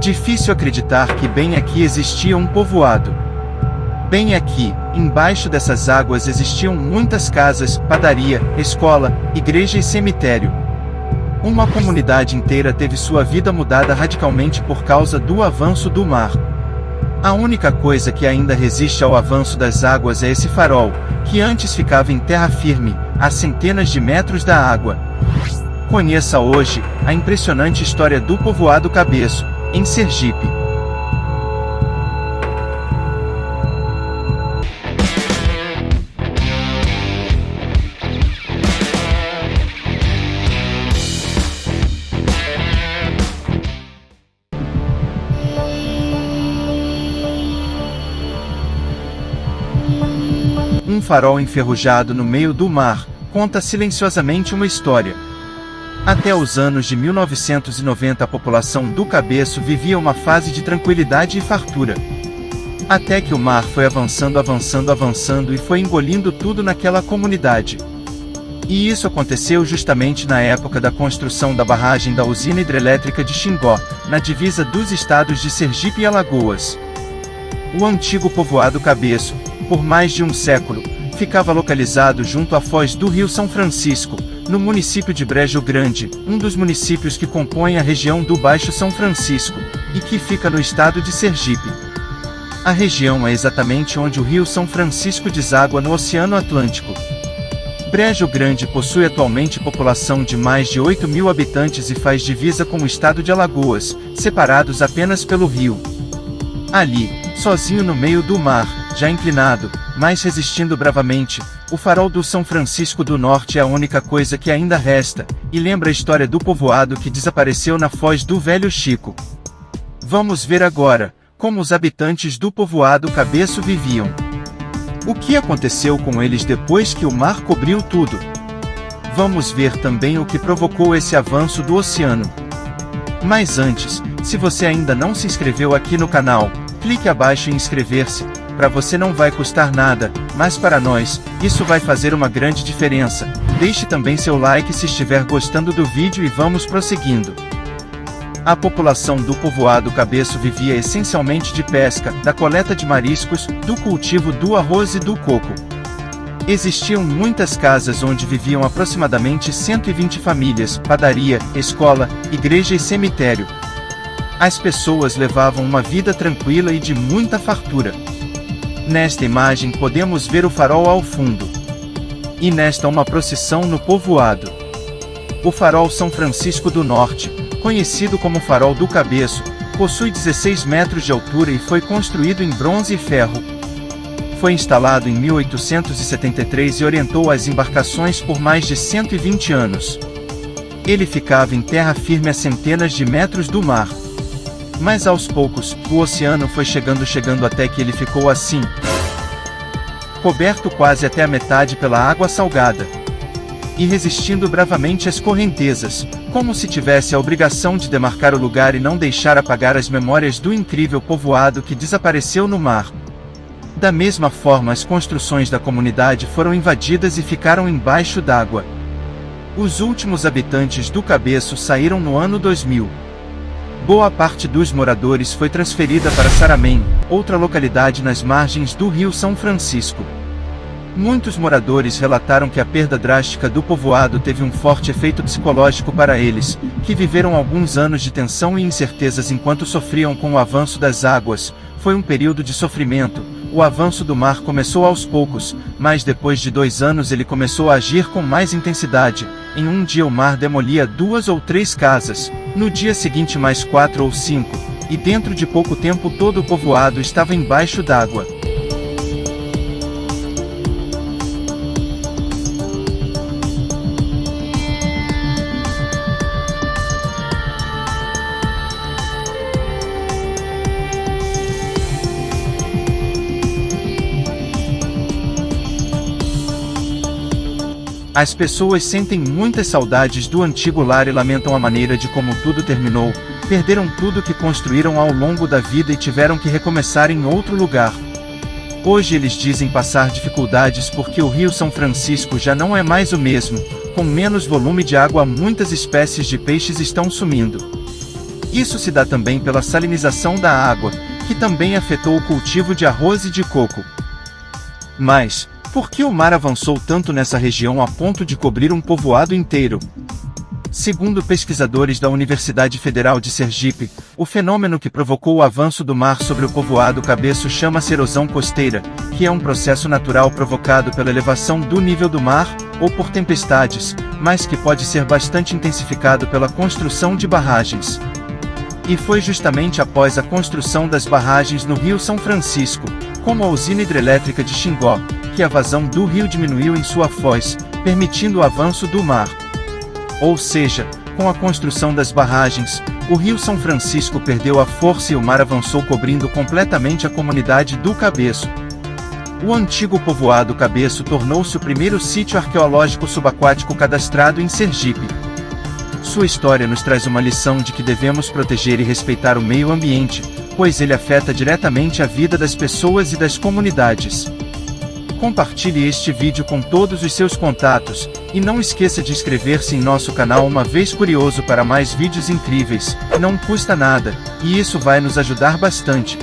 Difícil acreditar que bem aqui existia um povoado. Bem aqui, embaixo dessas águas existiam muitas casas, padaria, escola, igreja e cemitério. Uma comunidade inteira teve sua vida mudada radicalmente por causa do avanço do mar. A única coisa que ainda resiste ao avanço das águas é esse farol, que antes ficava em terra firme, a centenas de metros da água. Conheça hoje a impressionante história do povoado Cabeço, em Sergipe. Um farol enferrujado no meio do mar, conta silenciosamente uma história. Até os anos de 1990 a população do Cabeço vivia uma fase de tranquilidade e fartura. Até que o mar foi avançando e foi engolindo tudo naquela comunidade. E isso aconteceu justamente na época da construção da barragem da usina hidrelétrica de Xingó, na divisa dos estados de Sergipe e Alagoas. O antigo povoado Cabeço, por mais de um século, ficava localizado junto à foz do Rio São Francisco, no município de Brejo Grande, um dos municípios que compõem a região do Baixo São Francisco, e que fica no estado de Sergipe. A região é exatamente onde o Rio São Francisco deságua no Oceano Atlântico. Brejo Grande possui atualmente população de mais de 8.000 habitantes e faz divisa com o estado de Alagoas, separados apenas pelo rio. Ali, sozinho no meio do mar, já inclinado, mas resistindo bravamente, o farol do São Francisco do Norte é a única coisa que ainda resta, e lembra a história do povoado que desapareceu na foz do Velho Chico. Vamos ver agora como os habitantes do povoado Cabeço viviam. O que aconteceu com eles depois que o mar cobriu tudo? Vamos ver também o que provocou esse avanço do oceano. Mas antes, se você ainda não se inscreveu aqui no canal, clique abaixo em inscrever-se. Para você não vai custar nada, mas para nós, isso vai fazer uma grande diferença. Deixe também seu like se estiver gostando do vídeo e vamos prosseguindo. A população do povoado Cabeço vivia essencialmente de pesca, da coleta de mariscos, do cultivo do arroz e do coco. Existiam muitas casas onde viviam aproximadamente 120 famílias, padaria, escola, igreja e cemitério. As pessoas levavam uma vida tranquila e de muita fartura. Nesta imagem podemos ver o farol ao fundo. E nesta uma procissão no povoado. O farol São Francisco do Norte, conhecido como Farol do Cabeço, possui 16 metros de altura e foi construído em bronze e ferro. Foi instalado em 1873 e orientou as embarcações por mais de 120 anos. Ele ficava em terra firme a centenas de metros do mar. Mas aos poucos, o oceano foi chegando até que ele ficou assim, coberto quase até a metade pela água salgada. E resistindo bravamente às correntezas, como se tivesse a obrigação de demarcar o lugar e não deixar apagar as memórias do incrível povoado que desapareceu no mar. Da mesma forma as construções da comunidade foram invadidas e ficaram embaixo d'água. Os últimos habitantes do Cabeço saíram no ano 2000. Boa parte dos moradores foi transferida para Saramém, outra localidade nas margens do Rio São Francisco. Muitos moradores relataram que a perda drástica do povoado teve um forte efeito psicológico para eles, que viveram alguns anos de tensão e incertezas enquanto sofriam com o avanço das águas. Foi um período de sofrimento. O avanço do mar começou aos poucos, mas depois de 2 anos ele começou a agir com mais intensidade. Em um dia o mar demolia 2 ou 3 casas, no dia seguinte mais 4 ou 5, e dentro de pouco tempo todo o povoado estava embaixo d'água. As pessoas sentem muitas saudades do antigo lar e lamentam a maneira de como tudo terminou. Perderam tudo que construíram ao longo da vida e tiveram que recomeçar em outro lugar. Hoje eles dizem passar dificuldades porque o Rio São Francisco já não é mais o mesmo. Com menos volume de água, muitas espécies de peixes estão sumindo. Isso se dá também pela salinização da água, que também afetou o cultivo de arroz e de coco. Mas, por que o mar avançou tanto nessa região a ponto de cobrir um povoado inteiro? Segundo pesquisadores da Universidade Federal de Sergipe, o fenômeno que provocou o avanço do mar sobre o povoado Cabeço chama-se erosão costeira, que é um processo natural provocado pela elevação do nível do mar, ou por tempestades, mas que pode ser bastante intensificado pela construção de barragens. E foi justamente após a construção das barragens no Rio São Francisco, como a usina hidrelétrica de Xingó, que a vazão do rio diminuiu em sua foz, permitindo o avanço do mar. Ou seja, com a construção das barragens, o Rio São Francisco perdeu a força e o mar avançou cobrindo completamente a comunidade do Cabeço. O antigo povoado Cabeço tornou-se o primeiro sítio arqueológico subaquático cadastrado em Sergipe. Sua história nos traz uma lição de que devemos proteger e respeitar o meio ambiente, pois ele afeta diretamente a vida das pessoas e das comunidades. Compartilhe este vídeo com todos os seus contatos, e não esqueça de inscrever-se em nosso canal uma vez curioso para mais vídeos incríveis, não custa nada, e isso vai nos ajudar bastante.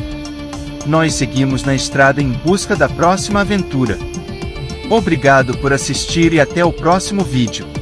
Nós seguimos na estrada em busca da próxima aventura. Obrigado por assistir e até o próximo vídeo.